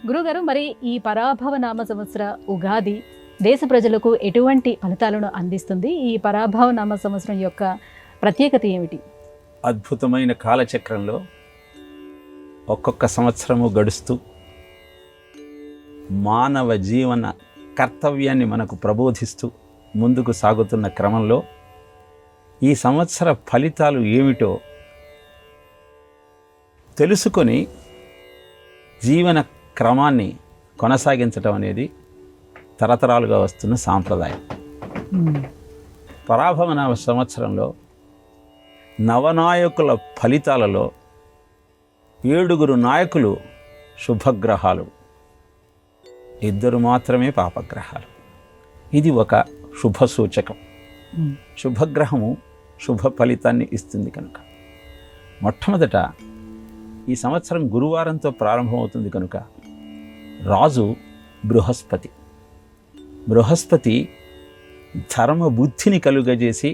గురుగారు, మరి ఈ పరాభవ నామ సంవత్సర ఉగాది దేశ ప్రజలకు ఎటువంటి ఫలితాలను అందిస్తుంది? ఈ పరాభవ నామ సంవత్సరం యొక్క ప్రత్యేకత ఏమిటి? అద్భుతమైన కాలచక్రంలో ఒక్కొక్క సంవత్సరము గడుస్తూ మానవ జీవన కర్తవ్యాన్ని మనకు ప్రబోధిస్తూ ముందుకు సాగుతున్న క్రమంలో ఈ సంవత్సర ఫలితాలు ఏమిటో తెలుసుకొని జీవన క్రమాన్ని కొనసాగించటం అనేది తరతరాలుగా వస్తున్న సాంప్రదాయం. పరాభవ నామ సంవత్సరంలో నవనాయకుల ఫలితాలలో 7 నాయకులు శుభగ్రహాలు, 2 మాత్రమే పాపగ్రహాలు. ఇది ఒక శుభ సూచకం. శుభగ్రహము శుభ ఫలితాన్ని ఇస్తుంది కనుక మొట్టమొదట ఈ సంవత్సరం గురువారంతో ప్రారంభమవుతుంది కనుక రాజు బృహస్పతి. బృహస్పతి ధర్మ బుద్ధిని కలుగజేసి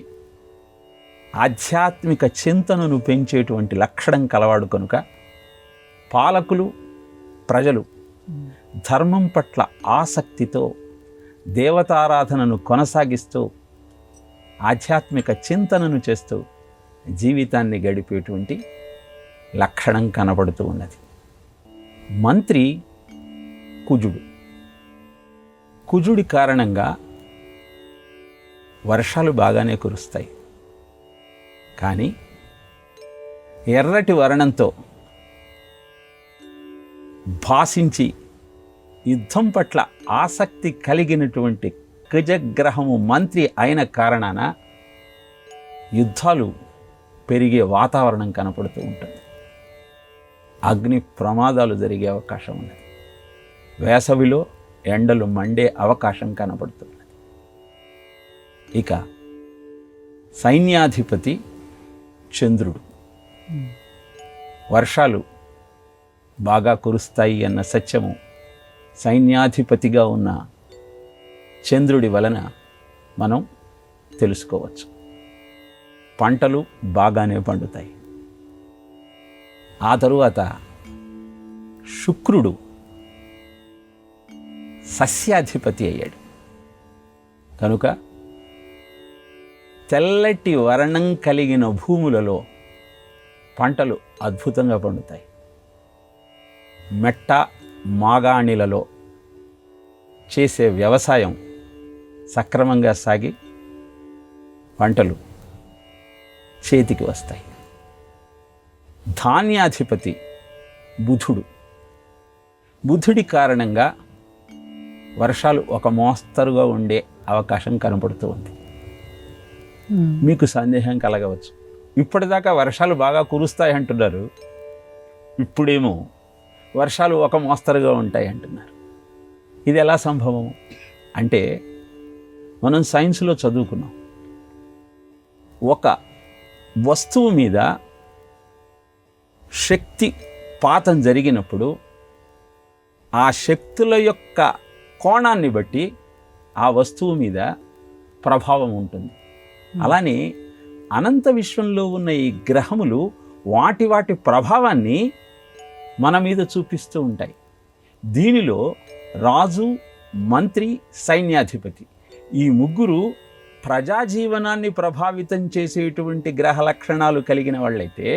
ఆధ్యాత్మిక చింతనను పెంచేటువంటి లక్షణం కలవాడు కనుక పాలకులు ప్రజలు ధర్మం పట్ల ఆసక్తితో దేవతారాధనను కొనసాగిస్తూ ఆధ్యాత్మిక చింతనను చేస్తూ జీవితాన్ని గడిపేటువంటి లక్షణం కనబడుతూ ఉన్నది. మంత్రి కుజుడు. కుజుడి కారణంగా వర్షాలు బాగానే కురుస్తాయి. కానీ ఎర్రటి వర్ణంతో భాషించి యుద్ధం పట్ల ఆసక్తి కలిగినటువంటి కుజగ్రహము మంత్రి అయిన కారణాన యుద్ధాలు పెరిగే వాతావరణం కనపడుతూ ఉంటుంది. అగ్ని ప్రమాదాలు జరిగే అవకాశం ఉన్నది. వేసవిలో ఎండలు మండే అవకాశం కనపడుతున్నది. ఇక సైన్యాధిపతి చంద్రుడు. వర్షాలు బాగా కురుస్తాయి అన్న సత్యము సైన్యాధిపతిగా ఉన్న చంద్రుడి వలన మనం తెలుసుకోవచ్చు. పంటలు బాగానే పండుతాయి. ఆ తరువాత శుక్రుడు సస్యాధిపతి అయ్యాడు కనుక తెల్లటి వర్ణం కలిగిన భూములలో పంటలు అద్భుతంగా పండుతాయి. మెట్ట మాగాణిలలో చేసే వ్యవసాయం సక్రమంగా సాగి పంటలు చేతికి వస్తాయి. ధాన్యాధిపతి బుధుడు. బుధుడి కారణంగా వర్షాలు ఒక మోస్తరుగా ఉండే అవకాశం కనపడుతూ ఉంది. మీకు సందేహం కలగవచ్చు, ఇప్పటిదాకా వర్షాలు బాగా కురుస్తాయి అంటున్నారు, ఇప్పుడేమో వర్షాలు ఒక మోస్తరుగా ఉంటాయి అంటున్నారు. ఇది ఎలా సంభవం అంటే, మనం సైన్స్లో చదువుకున్నాం. ఒక వస్తువు మీద శక్తి పాతం జరిగినప్పుడు ఆ శక్తుల యొక్క కోణాన్ని బట్టి ఆ వస్తువు మీద ప్రభావం ఉంటుంది. అలానే అనంత విశ్వంలో ఉన్న ఈ గ్రహములు వాటి వాటి ప్రభావాన్ని మన మీద చూపిస్తూ ఉంటాయి. దీనిలో రాజు, మంత్రి, సైన్యాధిపతి ఈ ముగ్గురు ప్రజాజీవనాన్ని ప్రభావితం చేసేటువంటి గ్రహ లక్షణాలు కలిగిన వాళ్ళైతే,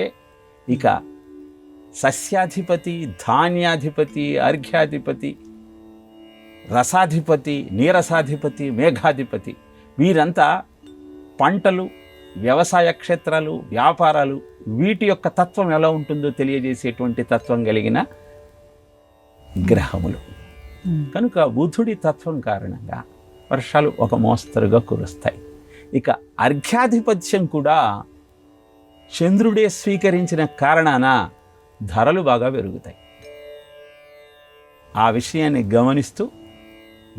ఇక సస్యాధిపతి, ధాన్యాధిపతి, అర్ఘ్యాధిపతి, రసాధిపతి, నీరసాధిపతి, మేఘాధిపతి వీరంతా పంటలు, వ్యవసాయ క్షేత్రాలు, వ్యాపారాలు వీటి యొక్క తత్వం ఎలా ఉంటుందో తెలియజేసేటువంటి తత్వం కలిగిన గ్రహములు కనుక బుధుడి తత్వం కారణంగా వర్షాలు ఒక మోస్తరుగా కురుస్తాయి. ఇక అర్ఘ్యాధిపత్యం కూడా చంద్రుడే స్వీకరించిన కారణాన ధరలు బాగా పెరుగుతాయి. ఆ విషయాన్ని గమనిస్తూ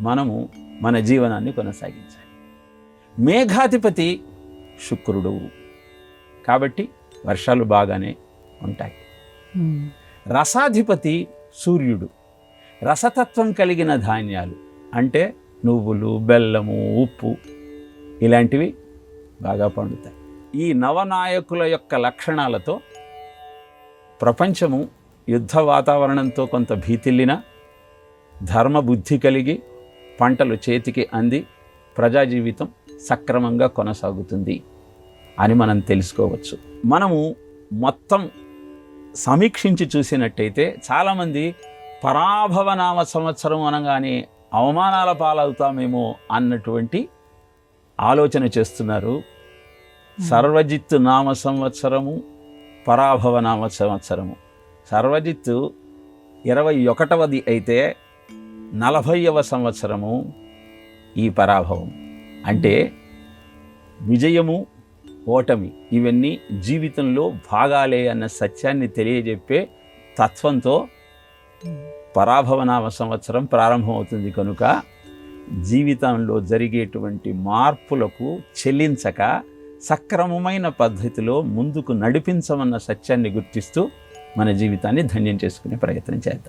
మనము మన జీవనాన్ని కొనసాగించాలి. మేఘాధిపతి శుక్రుడు కాబట్టి వర్షాలు బాగానే ఉంటాయి. రసాధిపతి సూర్యుడు. రసతత్వం కలిగిన ధాన్యాలు అంటే నువ్వులు, బెల్లము, ఉప్పు ఇలాంటివి బాగా పండుతాయి. ఈ నవనాయకుల యొక్క లక్షణాలతో ప్రపంచము యుద్ధ వాతావరణంతో కొంత భీతిల్లినా ధర్మబుద్ధి కలిగి పంటలు చేతికి అంది ప్రజా జీవితం సక్రమంగా కొనసాగుతుంది అని మనం తెలుసుకోవచ్చు. మనము మొత్తం సమీక్షించి చూసినట్టయితే చాలామంది పరాభవనామ సంవత్సరం అనగానే అవమానాల పాలవుతామేమో అన్నటువంటి ఆలోచన చేస్తున్నారు. సర్వజిత్తు నామ సంవత్సరము, పరాభవనామ సంవత్సరము. సర్వజిత్తు 21వ అయితే 40వ సంవత్సరము ఈ పరాభవం. అంటే విజయము, ఓటమి ఇవన్నీ జీవితంలో భాగాలే అన్న సత్యాన్ని తెలియజెప్పే తత్వంతో పరాభవనామ సంవత్సరం ప్రారంభమవుతుంది. కనుక జీవితంలో జరిగేటువంటి మార్పులకు చెల్లించక సక్రమమైన పద్ధతిలో ముందుకు నడిపించమన్న సత్యాన్ని గుర్తిస్తూ మన జీవితాన్ని ధన్యం చేసుకునే ప్రయత్నం చేద్దాం.